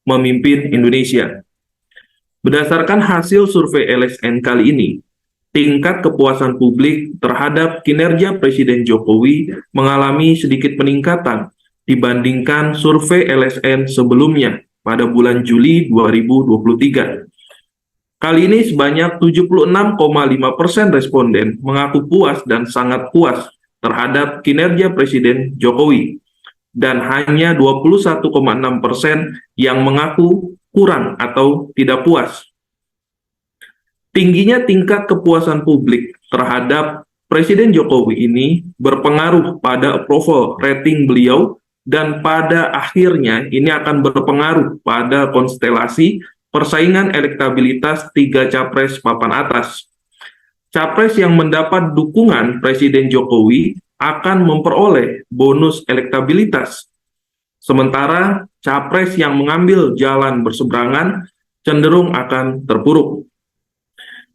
memimpin Indonesia. Berdasarkan hasil survei LSN kali ini, tingkat kepuasan publik terhadap kinerja Presiden Jokowi mengalami sedikit peningkatan dibandingkan survei LSN sebelumnya pada bulan Juli 2023. Kali ini sebanyak 76,5% responden mengaku puas dan sangat puas terhadap kinerja Presiden Jokowi, dan hanya 21,6% yang mengaku kurang atau tidak puas. Tingginya tingkat kepuasan publik terhadap Presiden Jokowi ini berpengaruh pada approval rating beliau, dan pada akhirnya ini akan berpengaruh pada konstelasi persaingan elektabilitas tiga capres papan atas. Capres yang mendapat dukungan Presiden Jokowi akan memperoleh bonus elektabilitas, sementara capres yang mengambil jalan berseberangan cenderung akan terpuruk.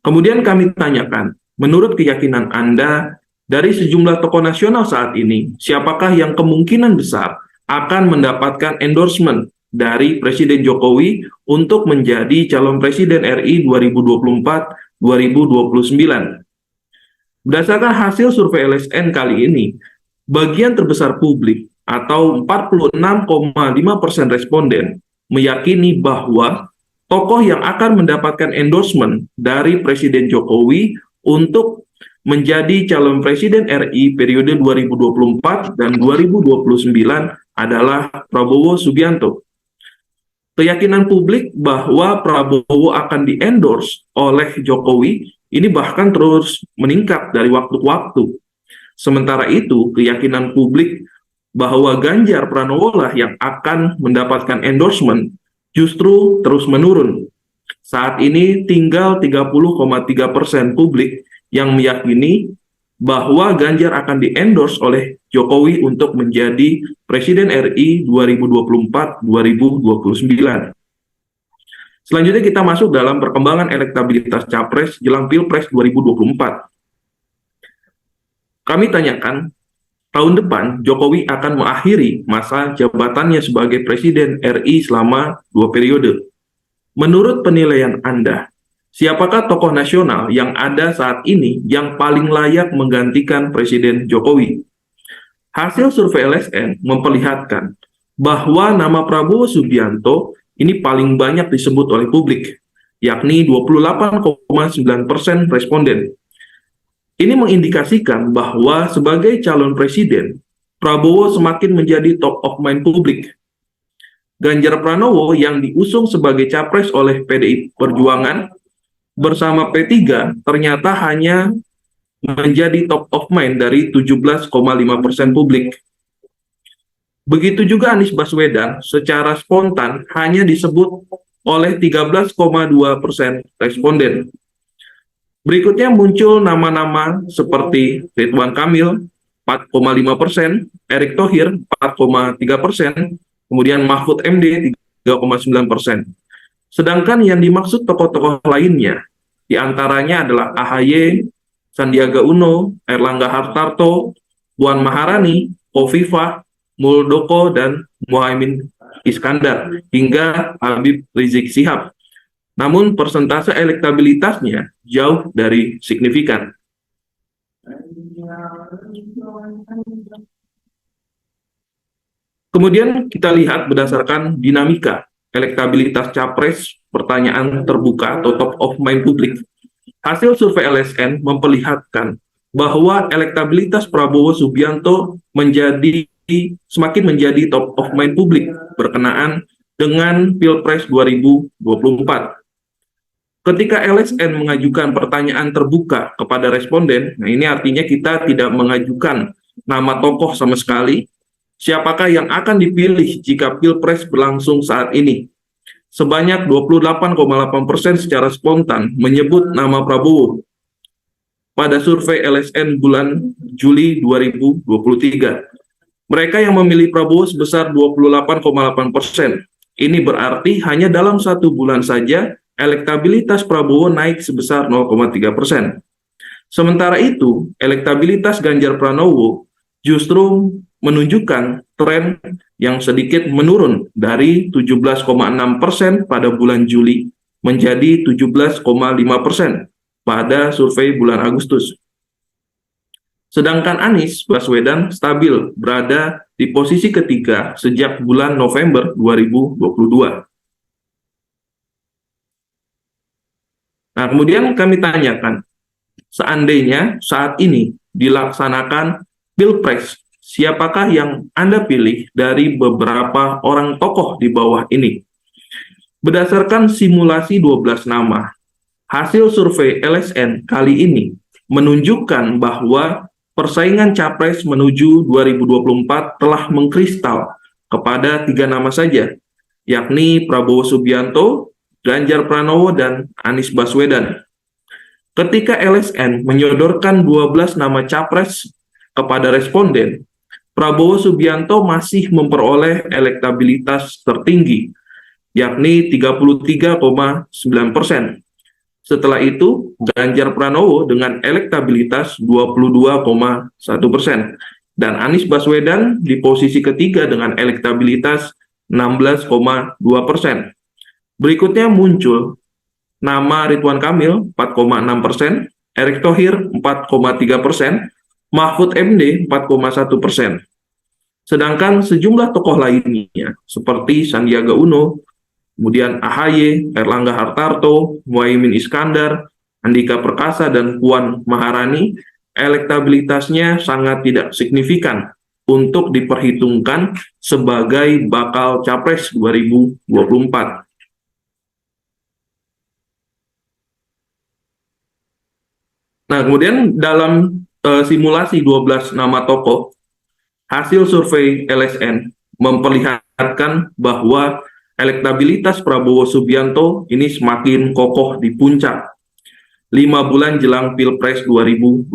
Kemudian kami tanyakan, menurut keyakinan Anda, dari sejumlah tokoh nasional saat ini, siapakah yang kemungkinan besar akan mendapatkan endorsement dari Presiden Jokowi untuk menjadi calon Presiden RI 2024-2029? Berdasarkan hasil survei LSN kali ini, bagian terbesar publik atau 46,5% responden meyakini bahwa tokoh yang akan mendapatkan endorsement dari Presiden Jokowi untuk menjadi calon Presiden RI periode 2024 dan 2029 adalah Prabowo Subianto. Keyakinan publik bahwa Prabowo akan di-endorse oleh Jokowi ini bahkan terus meningkat dari waktu ke waktu. Sementara itu, keyakinan publik bahwa Ganjar Pranowo lah yang akan mendapatkan endorsement justru terus menurun. Saat ini tinggal 30,3% publik yang meyakini bahwa Ganjar akan di-endorse oleh Jokowi untuk menjadi Presiden RI 2024-2029. Selanjutnya kita masuk dalam perkembangan elektabilitas Capres jelang Pilpres 2024. Kami tanyakan, tahun depan Jokowi akan mengakhiri masa jabatannya sebagai Presiden RI selama 2 periode. Menurut penilaian Anda, siapakah tokoh nasional yang ada saat ini yang paling layak menggantikan Presiden Jokowi? Hasil survei LSN memperlihatkan bahwa nama Prabowo Subianto ini paling banyak disebut oleh publik, yakni 28,9% responden. Ini mengindikasikan bahwa sebagai calon presiden, Prabowo semakin menjadi top of mind publik. Ganjar Pranowo yang diusung sebagai capres oleh PDI Perjuangan bersama P3 ternyata hanya menjadi top of mind dari 17,5% publik. Begitu juga Anies Baswedan secara spontan hanya disebut oleh 13,2% responden. Berikutnya muncul nama-nama seperti Ridwan Kamil 4,5%, Erick Thohir 4,3%, kemudian Mahfud MD 3,9%. Sedangkan yang dimaksud tokoh-tokoh lainnya, diantaranya adalah AHY, Sandiaga Uno, Erlangga Hartarto, Puan Maharani, Khofifah, Muldoko, dan Muhaimin Iskandar, hingga Habib Rizik Syihab. Namun persentase elektabilitasnya jauh dari signifikan. Kemudian kita lihat berdasarkan dinamika elektabilitas capres, pertanyaan terbuka atau top of mind publik. Hasil survei LSN memperlihatkan bahwa elektabilitas Prabowo Subianto semakin menjadi top of mind publik berkenaan dengan Pilpres 2024. Ketika LSN mengajukan pertanyaan terbuka kepada responden, nah ini artinya kita tidak mengajukan nama tokoh sama sekali, siapakah yang akan dipilih jika Pilpres berlangsung saat ini. Sebanyak 28,8% secara spontan menyebut nama Prabowo pada survei LSN bulan Juli 2023. Mereka yang memilih Prabowo sebesar 28,8%. Ini berarti hanya dalam 1 bulan saja elektabilitas Prabowo naik sebesar 0,3%. Sementara itu, elektabilitas Ganjar Pranowo justru menunjukkan tren yang sedikit menurun dari 17,6% pada bulan Juli menjadi 17,5% pada survei bulan Agustus. Sedangkan Anies Baswedan stabil berada di posisi ketiga sejak bulan November 2022. Nah, kemudian kami tanyakan, seandainya saat ini dilaksanakan Pilpres, siapakah yang Anda pilih dari beberapa orang tokoh di bawah ini? Berdasarkan simulasi 12 nama, hasil survei LSN kali ini menunjukkan bahwa persaingan capres menuju 2024 telah mengkristal kepada 3 nama saja, yakni Prabowo Subianto, Ganjar Pranowo, dan Anies Baswedan. Ketika LSN menyodorkan 12 nama capres kepada responden, Prabowo Subianto masih memperoleh elektabilitas tertinggi, yakni 33,9%. Setelah itu, Ganjar Pranowo dengan elektabilitas 22,1%, dan Anies Baswedan di posisi ketiga dengan elektabilitas 16,2%. Berikutnya muncul nama Ridwan Kamil 4,6%, Erick Thohir 4,3%, Mahfud MD 4,1%. Sedangkan sejumlah tokoh lainnya seperti Sandiaga Uno, kemudian AHY, Erlangga Hartarto, Muhaimin Iskandar, Andika Perkasa, dan Puan Maharani, elektabilitasnya sangat tidak signifikan untuk diperhitungkan sebagai bakal capres 2024. Nah, kemudian dalam simulasi 12 nama tokoh, hasil survei LSN memperlihatkan bahwa elektabilitas Prabowo Subianto ini semakin kokoh di puncak 5 bulan jelang Pilpres 2024.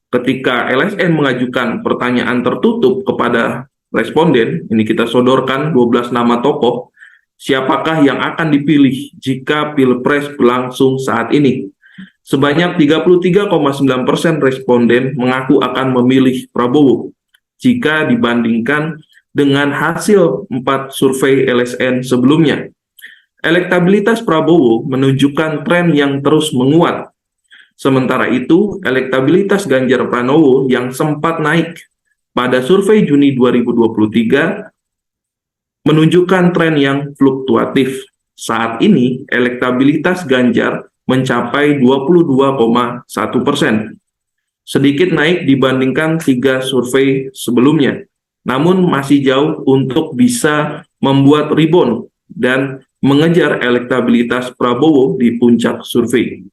Ketika LSN mengajukan pertanyaan tertutup kepada responden, ini kita sodorkan 12 nama tokoh, siapakah yang akan dipilih jika Pilpres berlangsung saat ini? Sebanyak 33,9% responden mengaku akan memilih Prabowo jika dibandingkan dengan hasil 4 survei LSN sebelumnya. Elektabilitas Prabowo menunjukkan tren yang terus menguat. Sementara itu, elektabilitas Ganjar Pranowo yang sempat naik pada survei Juni 2023 menunjukkan tren yang fluktuatif. Saat ini, elektabilitas Ganjar mencapai 22,1%. Sedikit naik dibandingkan 3 survei sebelumnya, namun masih jauh untuk bisa membuat rebound dan mengejar elektabilitas Prabowo di puncak survei.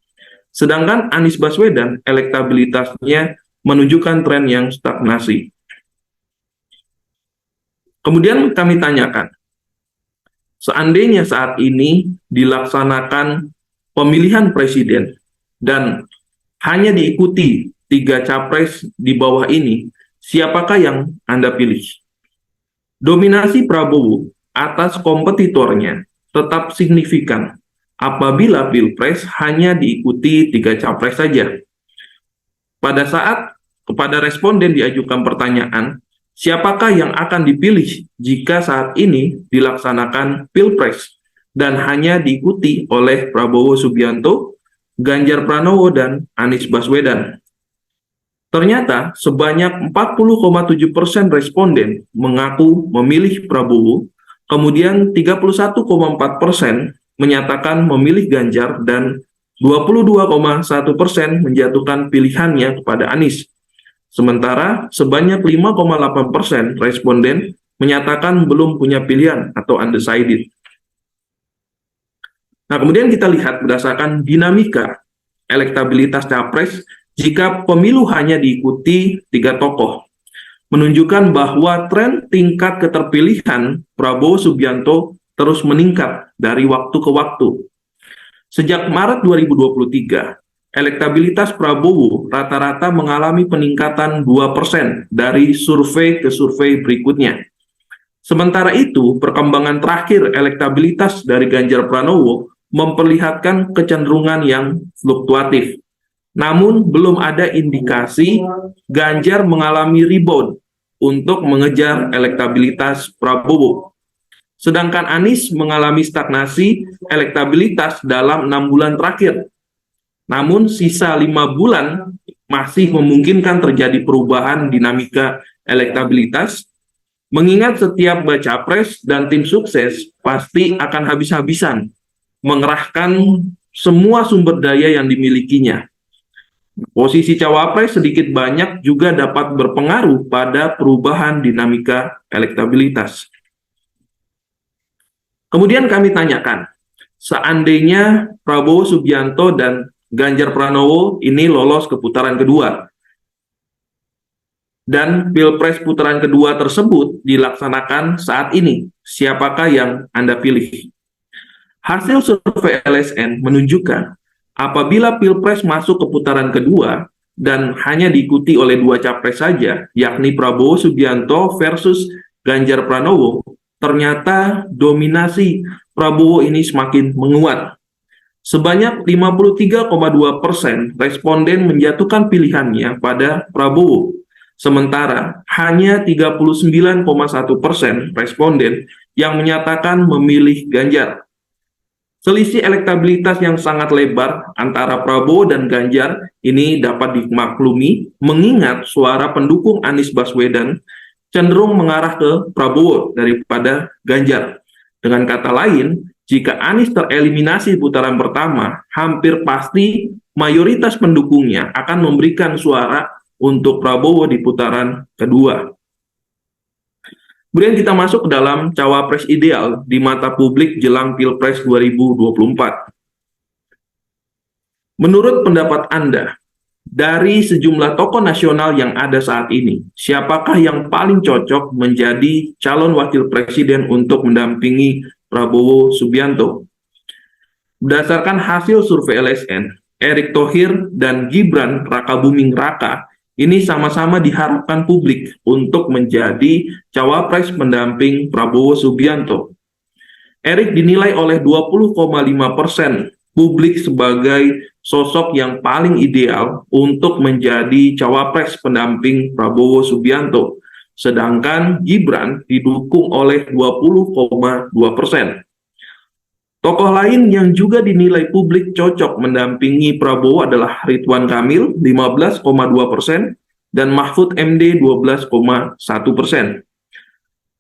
Sedangkan Anies Baswedan elektabilitasnya menunjukkan tren yang stagnasi. Kemudian kami tanyakan, seandainya saat ini dilaksanakan pemilihan presiden dan hanya diikuti 3 capres di bawah ini, siapakah yang Anda pilih? Dominasi Prabowo atas kompetitornya tetap signifikan apabila Pilpres hanya diikuti 3 capres saja. Pada saat kepada responden diajukan pertanyaan, siapakah yang akan dipilih jika saat ini dilaksanakan Pilpres dan hanya diikuti oleh Prabowo Subianto, Ganjar Pranowo, dan Anies Baswedan? Ternyata sebanyak 40,7% responden mengaku memilih Prabowo, kemudian 31,4% menyatakan memilih Ganjar, dan 22,1% menjatuhkan pilihannya kepada Anies. Sementara sebanyak 5,8% responden menyatakan belum punya pilihan atau undecided. Nah, kemudian kita lihat berdasarkan dinamika elektabilitas capres jika pemilu hanya diikuti 3 tokoh, menunjukkan bahwa tren tingkat keterpilihan Prabowo Subianto terus meningkat dari waktu ke waktu. Sejak Maret 2023, elektabilitas Prabowo rata-rata mengalami peningkatan 2% dari survei ke survei berikutnya. Sementara itu, perkembangan terakhir elektabilitas dari Ganjar Pranowo memperlihatkan kecenderungan yang fluktuatif. Namun belum ada indikasi Ganjar mengalami rebound untuk mengejar elektabilitas Prabowo. Sedangkan Anies mengalami stagnasi elektabilitas dalam 6 bulan terakhir. Namun sisa 5 bulan masih memungkinkan terjadi perubahan dinamika elektabilitas, mengingat setiap baca pres dan tim sukses pasti akan habis-habisan mengerahkan semua sumber daya yang dimilikinya. Posisi cawapres sedikit banyak juga dapat berpengaruh pada perubahan dinamika elektabilitas. Kemudian kami tanyakan, seandainya Prabowo Subianto dan Ganjar Pranowo ini lolos ke putaran kedua, dan Pilpres putaran kedua tersebut dilaksanakan saat ini, siapakah yang Anda pilih? Hasil survei LSN menunjukkan apabila Pilpres masuk ke putaran kedua dan hanya diikuti oleh 2 capres saja, yakni Prabowo Subianto versus Ganjar Pranowo, ternyata dominasi Prabowo ini semakin menguat. Sebanyak 53,2% responden menjatuhkan pilihannya pada Prabowo, sementara hanya 39,1% responden yang menyatakan memilih Ganjar. Selisih elektabilitas yang sangat lebar antara Prabowo dan Ganjar ini dapat dimaklumi mengingat suara pendukung Anies Baswedan cenderung mengarah ke Prabowo daripada Ganjar. Dengan kata lain, jika Anies tereliminasi putaran pertama, hampir pasti mayoritas pendukungnya akan memberikan suara untuk Prabowo di putaran kedua. Kemudian kita masuk ke dalam cawapres ideal di mata publik jelang Pilpres 2024. Menurut pendapat Anda, dari sejumlah tokoh nasional yang ada saat ini, siapakah yang paling cocok menjadi calon wakil presiden untuk mendampingi Prabowo Subianto? Berdasarkan hasil survei LSN, Erick Thohir dan Gibran Rakabuming Raka ini sama-sama diharapkan publik untuk menjadi cawapres pendamping Prabowo Subianto. Erick dinilai oleh 20,5% publik sebagai sosok yang paling ideal untuk menjadi cawapres pendamping Prabowo Subianto, sedangkan Gibran didukung oleh 20,2%. Tokoh lain yang juga dinilai publik cocok mendampingi Prabowo adalah Ridwan Kamil 15,2% dan Mahfud MD 12,1%.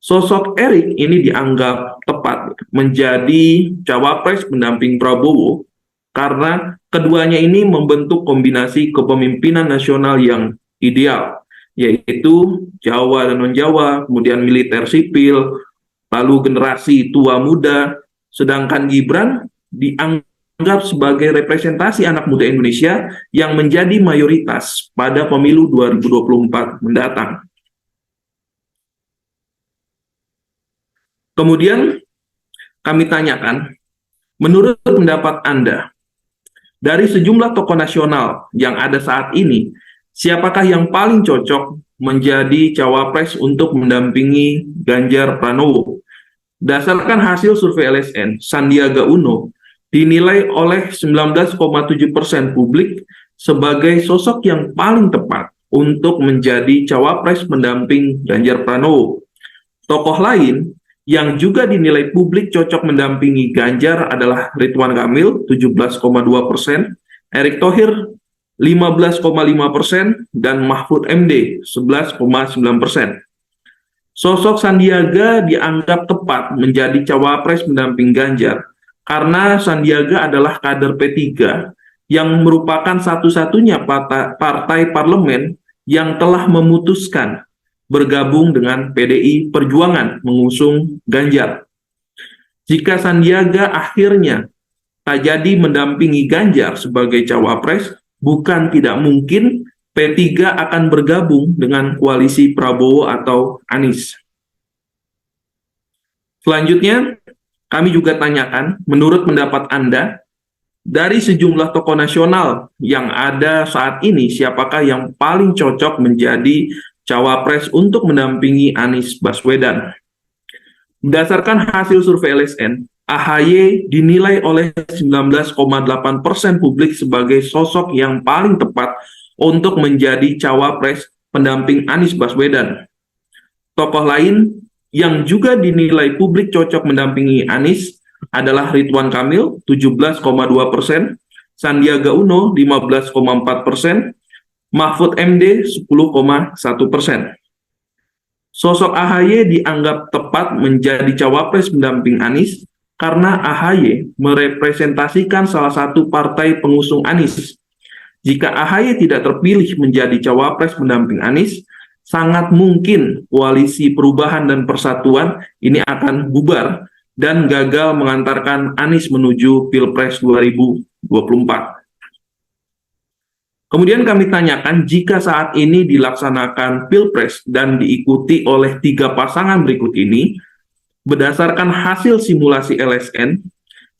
Sosok Erick ini dianggap tepat menjadi cawapres pendamping Prabowo karena keduanya ini membentuk kombinasi kepemimpinan nasional yang ideal, yaitu Jawa dan non-Jawa, kemudian militer sipil, lalu generasi tua muda, sedangkan Gibran dianggap sebagai representasi anak muda Indonesia yang menjadi mayoritas pada pemilu 2024 mendatang. Kemudian kami tanyakan, menurut pendapat Anda, dari sejumlah tokoh nasional yang ada saat ini, siapakah yang paling cocok menjadi cawapres untuk mendampingi Ganjar Pranowo? Berdasarkan hasil survei LSN, Sandiaga Uno dinilai oleh 19,7% publik sebagai sosok yang paling tepat untuk menjadi cawapres pendamping Ganjar Pranowo. Tokoh lain yang juga dinilai publik cocok mendampingi Ganjar adalah Ridwan Kamil 17,2%, Erick Thohir 15,5%, dan Mahfud MD 11,9%. Sosok Sandiaga dianggap tepat menjadi cawapres pendamping Ganjar karena Sandiaga adalah kader P3 yang merupakan satu-satunya partai parlemen yang telah memutuskan bergabung dengan PDI Perjuangan mengusung Ganjar. Jika Sandiaga akhirnya tak jadi mendampingi Ganjar sebagai cawapres, bukan tidak mungkin P3 akan bergabung dengan koalisi Prabowo atau Anies. Selanjutnya, kami juga tanyakan, menurut pendapat Anda, dari sejumlah tokoh nasional yang ada saat ini, siapakah yang paling cocok menjadi cawapres untuk mendampingi Anies Baswedan? Berdasarkan hasil survei LSN, AHY dinilai oleh 19,8% publik sebagai sosok yang paling tepat untuk menjadi cawapres pendamping Anies Baswedan. Tokoh lain yang juga dinilai publik cocok mendampingi Anies adalah Ridwan Kamil 17,2%, Sandiaga Uno 15,4%, Mahfud MD 10,1%. Sosok AHY dianggap tepat menjadi cawapres pendamping Anies karena AHY merepresentasikan salah satu partai pengusung Anies. Jika AHY tidak terpilih menjadi cawapres pendamping Anies, sangat mungkin koalisi perubahan dan persatuan ini akan bubar dan gagal mengantarkan Anies menuju Pilpres 2024. Kemudian kami tanyakan, jika saat ini dilaksanakan Pilpres dan diikuti oleh 3 pasangan berikut ini, berdasarkan hasil simulasi LSN,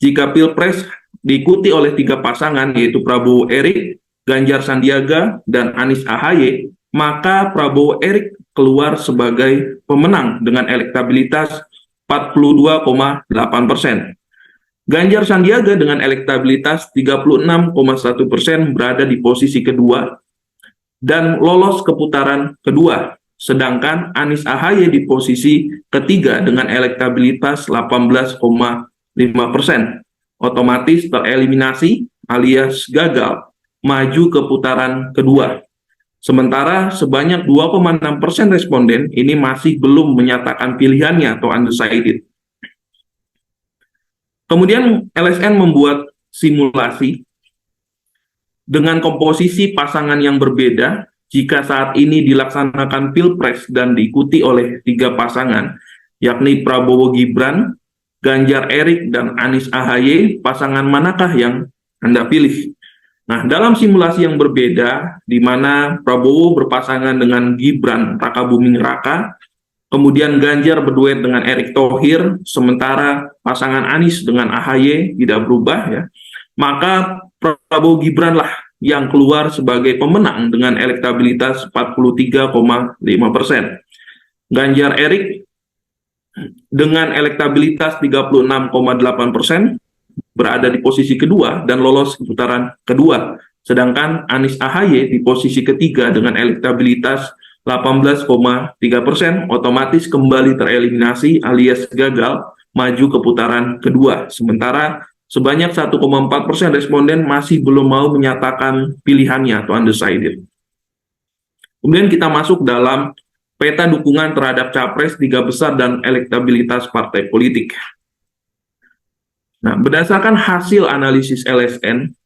jika Pilpres diikuti oleh 3 pasangan, yaitu Prabowo Erik, Ganjar Sandiaga, dan Anies AHY, maka Prabowo Erik keluar sebagai pemenang dengan elektabilitas 42,8%. Ganjar Sandiaga dengan elektabilitas 36,1% berada di posisi kedua dan lolos ke putaran kedua, sedangkan Anies AHY di posisi ketiga dengan elektabilitas 18,5%. Otomatis tereliminasi alias gagal maju ke putaran kedua. Sementara sebanyak 2,6% responden ini masih belum menyatakan pilihannya atau undecided. Kemudian LSN membuat simulasi dengan komposisi pasangan yang berbeda jika saat ini dilaksanakan Pilpres dan diikuti oleh 3 pasangan, yakni Prabowo Gibran, Ganjar Erik, dan Anies AHY, pasangan manakah yang Anda pilih? Nah, dalam simulasi yang berbeda, di mana Prabowo berpasangan dengan Gibran Rakabuming Raka, kemudian Ganjar berduet dengan Erick Thohir, sementara pasangan Anies dengan AHY tidak berubah, ya, maka Prabowo Gibran lah yang keluar sebagai pemenang dengan elektabilitas 43,5%. Ganjar Erik dengan elektabilitas 36,8% berada di posisi kedua dan lolos ke putaran kedua. Sedangkan Anies AHY di posisi ketiga dengan elektabilitas 18,3%, otomatis kembali tereliminasi alias gagal maju ke putaran kedua. Sementara sebanyak 1,4% responden masih belum mau menyatakan pilihannya atau undecided. Kemudian kita masuk dalam peta dukungan terhadap capres 3 besar dan elektabilitas partai politik. Nah, berdasarkan hasil analisis LSN,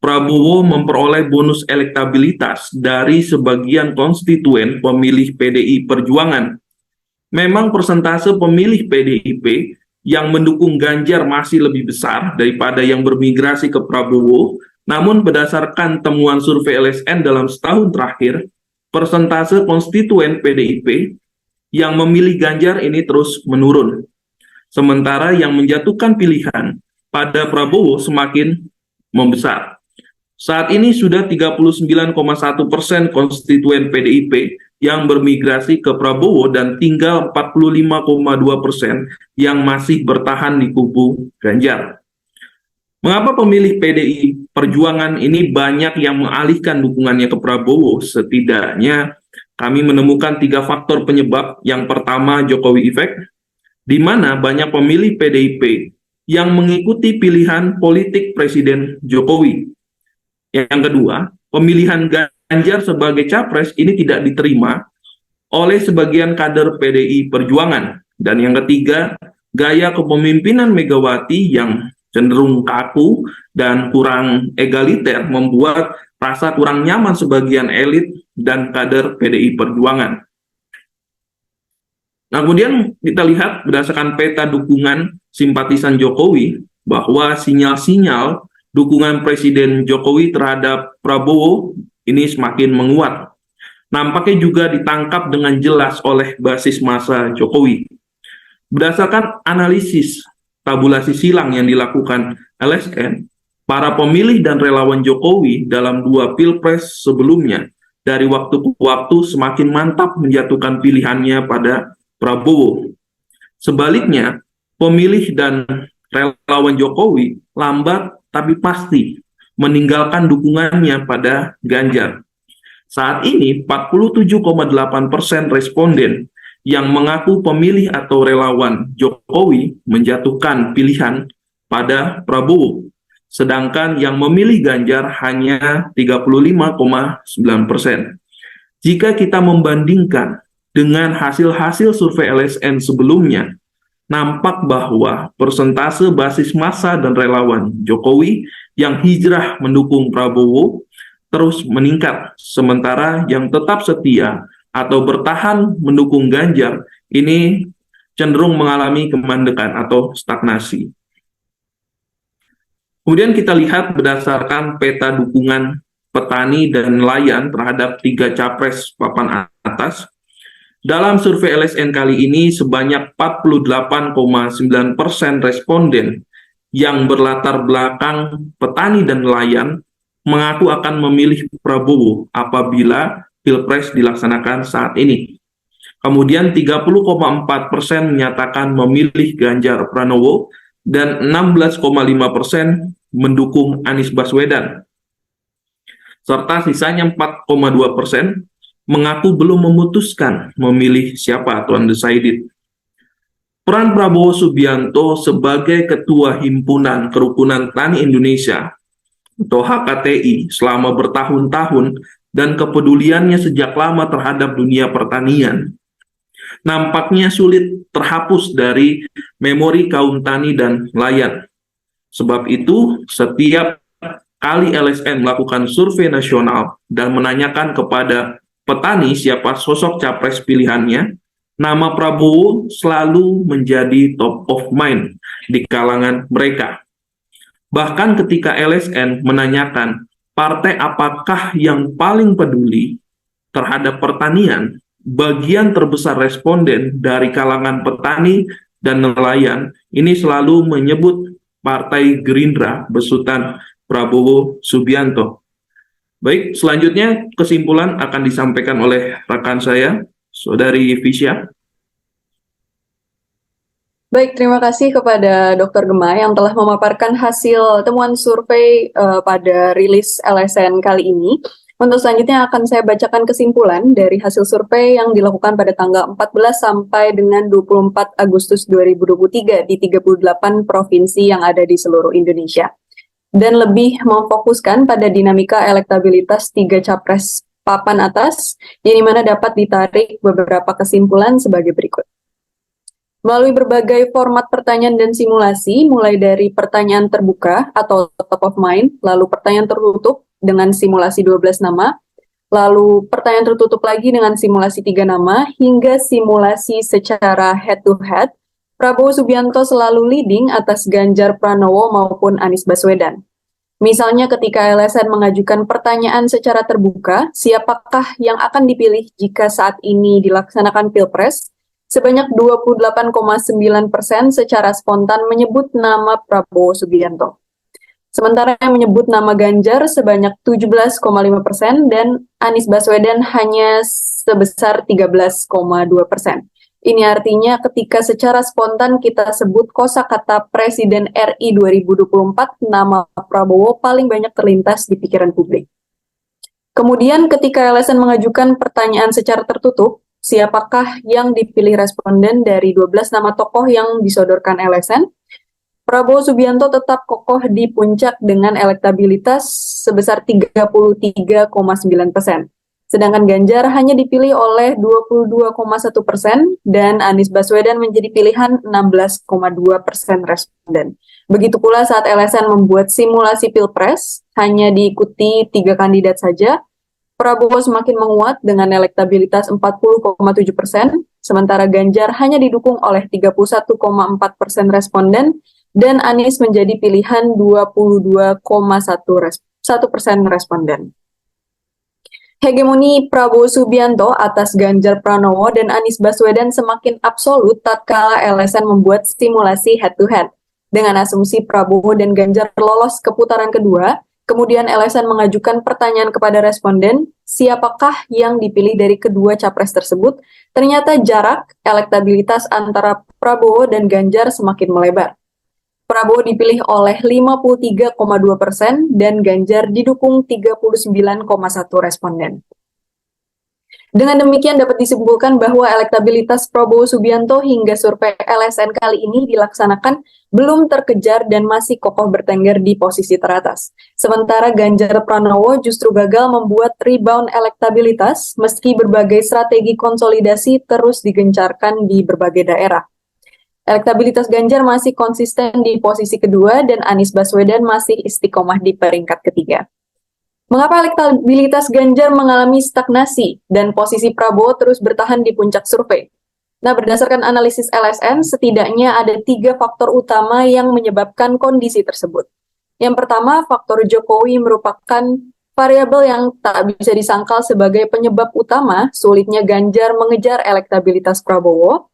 Prabowo memperoleh bonus elektabilitas dari sebagian konstituen pemilih PDI Perjuangan. Memang persentase pemilih PDIP yang mendukung Ganjar masih lebih besar daripada yang bermigrasi ke Prabowo, namun berdasarkan temuan survei LSN dalam setahun terakhir, persentase konstituen PDIP yang memilih Ganjar ini terus menurun. Sementara yang menjatuhkan pilihan pada Prabowo semakin membesar. Saat ini sudah 39,1% konstituen PDIP yang bermigrasi ke Prabowo dan tinggal 45,2% yang masih bertahan di kubu Ganjar. Mengapa pemilih PDI Perjuangan ini banyak yang mengalihkan dukungannya ke Prabowo? Setidaknya kami menemukan 3 faktor penyebab. Yang pertama, Jokowi Effect, di mana banyak pemilih PDIP yang mengikuti pilihan politik Presiden Jokowi. Yang kedua, pemilihan Ganjar sebagai capres ini tidak diterima oleh sebagian kader PDI Perjuangan. Dan yang ketiga, gaya kepemimpinan Megawati yang cenderung kaku dan kurang egaliter membuat rasa kurang nyaman sebagian elit dan kader PDI Perjuangan. Nah, kemudian kita lihat berdasarkan peta dukungan simpatisan Jokowi bahwa sinyal-sinyal dukungan Presiden Jokowi terhadap Prabowo ini semakin menguat. Nampaknya juga ditangkap dengan jelas oleh basis massa Jokowi. Berdasarkan analisis tabulasi silang yang dilakukan LSN, para pemilih dan relawan Jokowi dalam 2 pilpres sebelumnya dari waktu ke waktu semakin mantap menjatuhkan pilihannya pada Prabowo. Sebaliknya, pemilih dan relawan Jokowi lambat tapi pasti meninggalkan dukungannya pada Ganjar. Saat ini 47,8% responden yang mengaku pemilih atau relawan Jokowi menjatuhkan pilihan pada Prabowo, sedangkan yang memilih Ganjar hanya 35,9%. Jika kita membandingkan dengan hasil-hasil survei LSN sebelumnya, nampak bahwa persentase basis massa dan relawan Jokowi yang hijrah mendukung Prabowo terus meningkat, sementara yang tetap setia atau bertahan mendukung Ganjar ini cenderung mengalami kemandekan atau stagnasi. Kemudian kita lihat berdasarkan peta dukungan petani dan nelayan terhadap 3 capres papan atas. Dalam survei LSN kali ini, sebanyak 48,9% responden yang berlatar belakang petani dan nelayan mengaku akan memilih Prabowo apabila Pilpres dilaksanakan saat ini. Kemudian 30,4% menyatakan memilih Ganjar Pranowo dan 16,5% mendukung Anies Baswedan. Serta sisanya 4,2% mengaku belum memutuskan memilih siapa atau undecided. Peran Prabowo Subianto sebagai Ketua Himpunan Kerukunan Tani Indonesia atau HKTI selama bertahun-tahun dan kepeduliannya sejak lama terhadap dunia pertanian nampaknya sulit terhapus dari memori kaum tani dan nelayan. Sebab itu, setiap kali LSN melakukan survei nasional dan menanyakan kepada petani siapa sosok capres pilihannya, nama Prabowo selalu menjadi top of mind di kalangan mereka. Bahkan ketika LSN menanyakan partai apakah yang paling peduli terhadap pertanian, bagian terbesar responden dari kalangan petani dan nelayan ini selalu menyebut Partai Gerindra besutan Prabowo Subianto. Baik, selanjutnya kesimpulan akan disampaikan oleh rekan saya, Saudari Visya. Baik, terima kasih kepada Dr. Gema yang telah memaparkan hasil temuan survei pada rilis LSN kali ini. Untuk selanjutnya akan saya bacakan kesimpulan dari hasil survei yang dilakukan pada tanggal 14 sampai dengan 24 Agustus 2023 di 38 provinsi yang ada di seluruh Indonesia. Dan lebih memfokuskan pada dinamika elektabilitas 3 capres papan atas, yang mana dapat ditarik beberapa kesimpulan sebagai berikut. Melalui berbagai format pertanyaan dan simulasi, mulai dari pertanyaan terbuka atau top of mind, lalu pertanyaan tertutup dengan simulasi 12 nama, lalu pertanyaan tertutup lagi dengan simulasi 3 nama, hingga simulasi secara head-to-head, Prabowo Subianto selalu leading atas Ganjar Pranowo maupun Anies Baswedan. Misalnya ketika LSN mengajukan pertanyaan secara terbuka, siapakah yang akan dipilih jika saat ini dilaksanakan Pilpres? Sebanyak 28,9% secara spontan menyebut nama Prabowo Subianto. Sementara yang menyebut nama Ganjar sebanyak 17,5% dan Anies Baswedan hanya sebesar 13,2%. Ini artinya ketika secara spontan kita sebut kosakata Presiden RI 2024, nama Prabowo paling banyak terlintas di pikiran publik. Kemudian ketika LSN mengajukan pertanyaan secara tertutup, siapakah yang dipilih responden dari 12 nama tokoh yang disodorkan LSN? Prabowo Subianto tetap kokoh di puncak dengan elektabilitas sebesar 33,9%. Sedangkan Ganjar hanya dipilih oleh 22,1% dan Anies Baswedan menjadi pilihan 16,2% responden. Begitu pula saat LSN membuat simulasi Pilpres, hanya diikuti 3 kandidat saja, Prabowo semakin menguat dengan elektabilitas 40,7%, sementara Ganjar hanya didukung oleh 31,4% responden, dan Anies menjadi pilihan 22,1% responden. Hegemoni Prabowo Subianto atas Ganjar Pranowo dan Anies Baswedan semakin absolut tatkala LSN membuat simulasi head-to-head. Dengan asumsi Prabowo dan Ganjar lolos ke putaran kedua, kemudian LSN mengajukan pertanyaan kepada responden, siapakah yang dipilih dari kedua capres tersebut? Ternyata jarak elektabilitas antara Prabowo dan Ganjar semakin melebar. Prabowo dipilih oleh 53,2% dan Ganjar didukung 39,1 responden. Dengan demikian dapat disimpulkan bahwa elektabilitas Prabowo Subianto hingga survei LSN kali ini dilaksanakan belum terkejar dan masih kokoh bertengger di posisi teratas. Sementara Ganjar Pranowo justru gagal membuat rebound elektabilitas meski berbagai strategi konsolidasi terus digencarkan di berbagai daerah. Elektabilitas Ganjar masih konsisten di posisi kedua dan Anies Baswedan masih istiqomah di peringkat ketiga. Mengapa elektabilitas Ganjar mengalami stagnasi dan posisi Prabowo terus bertahan di puncak survei? Nah, berdasarkan analisis LSN, setidaknya ada 3 faktor utama yang menyebabkan kondisi tersebut. Yang pertama, faktor Jokowi merupakan variabel yang tak bisa disangkal sebagai penyebab utama sulitnya Ganjar mengejar elektabilitas Prabowo.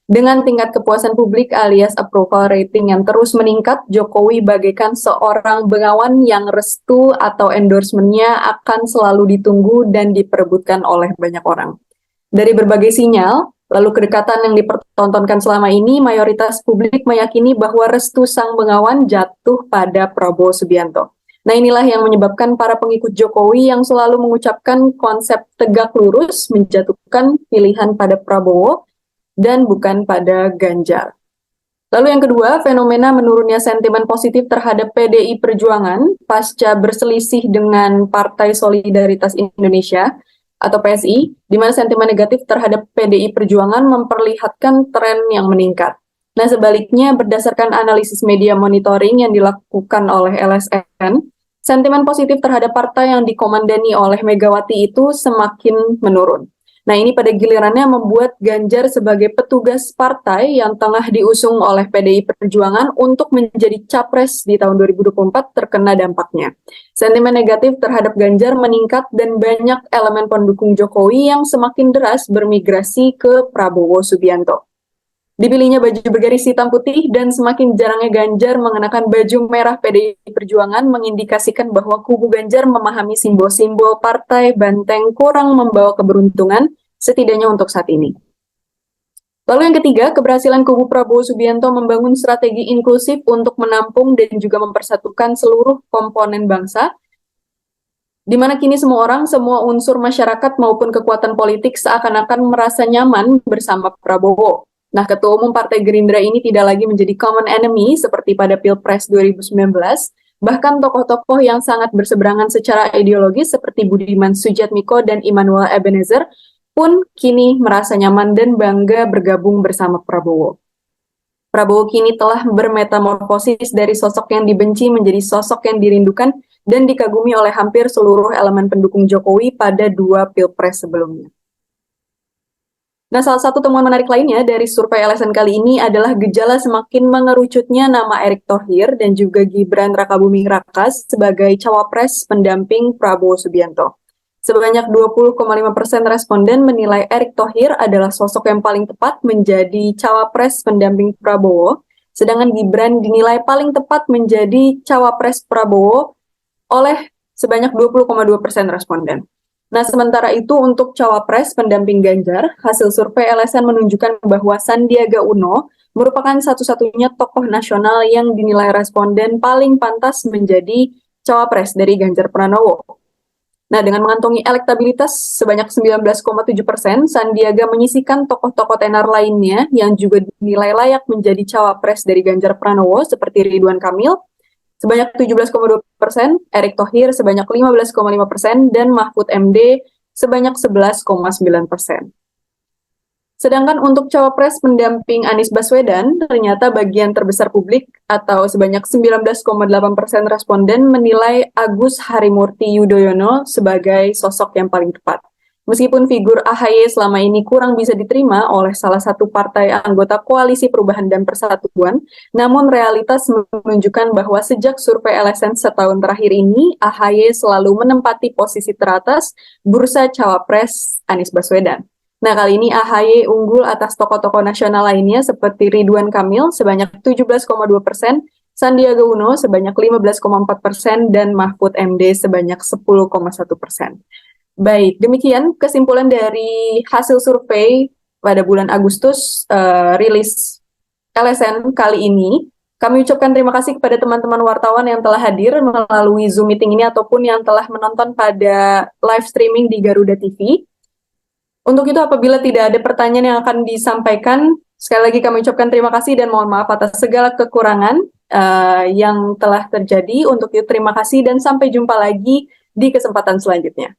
Dengan tingkat kepuasan publik alias approval rating yang terus meningkat, Jokowi bagaikan seorang bengawan yang restu atau endorsement-nya akan selalu ditunggu dan diperebutkan oleh banyak orang. Dari berbagai sinyal, lalu kedekatan yang dipertontonkan selama ini, mayoritas publik meyakini bahwa restu sang bengawan jatuh pada Prabowo Subianto. Nah, inilah yang menyebabkan para pengikut Jokowi yang selalu mengucapkan konsep tegak lurus menjatuhkan pilihan pada Prabowo dan bukan pada Ganjar. Lalu yang kedua, fenomena menurunnya sentimen positif terhadap PDI Perjuangan pasca berselisih dengan Partai Solidaritas Indonesia atau PSI, di mana sentimen negatif terhadap PDI Perjuangan memperlihatkan tren yang meningkat. Nah, sebaliknya berdasarkan analisis media monitoring yang dilakukan oleh LSN, sentimen positif terhadap partai yang dikomandani oleh Megawati itu semakin menurun. Nah, ini pada gilirannya membuat Ganjar sebagai petugas partai yang tengah diusung oleh PDI Perjuangan untuk menjadi capres di tahun 2024 terkena dampaknya. Sentimen negatif terhadap Ganjar meningkat dan banyak elemen pendukung Jokowi yang semakin deras bermigrasi ke Prabowo Subianto. Dipilihnya baju bergaris hitam putih dan semakin jarangnya Ganjar mengenakan baju merah PDI Perjuangan mengindikasikan bahwa kubu Ganjar memahami simbol-simbol partai banteng kurang membawa keberuntungan, setidaknya untuk saat ini. Lalu yang ketiga, keberhasilan kubu Prabowo Subianto membangun strategi inklusif untuk menampung dan juga mempersatukan seluruh komponen bangsa, di mana kini semua orang, semua unsur masyarakat maupun kekuatan politik seakan-akan merasa nyaman bersama Prabowo. Nah, Ketua Umum Partai Gerindra ini tidak lagi menjadi common enemy seperti pada Pilpres 2019, bahkan tokoh-tokoh yang sangat berseberangan secara ideologis seperti Budiman Sujatmiko dan Immanuel Ebenezer pun kini merasa nyaman dan bangga bergabung bersama Prabowo. Prabowo kini telah bermetamorfosis dari sosok yang dibenci menjadi sosok yang dirindukan dan dikagumi oleh hampir seluruh elemen pendukung Jokowi pada 2 Pilpres sebelumnya. Nah, salah satu temuan menarik lainnya dari survei LSN kali ini adalah gejala semakin mengerucutnya nama Erick Thohir dan juga Gibran Rakabuming Raka sebagai cawapres pendamping Prabowo Subianto. Sebanyak 20,5% responden menilai Erick Thohir adalah sosok yang paling tepat menjadi cawapres pendamping Prabowo, sedangkan Gibran dinilai paling tepat menjadi cawapres Prabowo oleh sebanyak 20,2% responden. Nah, sementara itu untuk cawapres pendamping Ganjar, hasil survei LSN menunjukkan bahwa Sandiaga Uno merupakan satu-satunya tokoh nasional yang dinilai responden paling pantas menjadi cawapres dari Ganjar Pranowo. Nah, dengan mengantongi elektabilitas sebanyak 19,7%, Sandiaga menyisihkan tokoh-tokoh tenar lainnya yang juga dinilai layak menjadi cawapres dari Ganjar Pranowo seperti Ridwan Kamil sebanyak 17,2%, Erick Thohir sebanyak 15,5%, dan Mahfud MD sebanyak 11,9%. Sedangkan untuk cawapres pendamping Anies Baswedan, ternyata bagian terbesar publik atau sebanyak 19,8% responden menilai Agus Harimurti Yudhoyono sebagai sosok yang paling tepat. Meskipun figur AHY selama ini kurang bisa diterima oleh salah satu partai anggota Koalisi Perubahan dan Persatuan, namun realitas menunjukkan bahwa sejak survei LSN setahun terakhir ini, AHY selalu menempati posisi teratas bursa cawapres Anies Baswedan. Nah, kali ini AHY unggul atas tokoh-tokoh nasional lainnya seperti Ridwan Kamil sebanyak 17,2%, Sandiaga Uno sebanyak 15,4%, dan Mahfud MD sebanyak 10,1%. Baik, demikian kesimpulan dari hasil survei pada bulan Agustus rilis LSN kali ini. Kami ucapkan terima kasih kepada teman-teman wartawan yang telah hadir melalui Zoom meeting ini ataupun yang telah menonton pada live streaming di Garuda TV. Untuk itu, apabila tidak ada pertanyaan yang akan disampaikan, sekali lagi kami ucapkan terima kasih dan mohon maaf atas segala kekurangan yang telah terjadi. Untuk itu, terima kasih dan sampai jumpa lagi di kesempatan selanjutnya.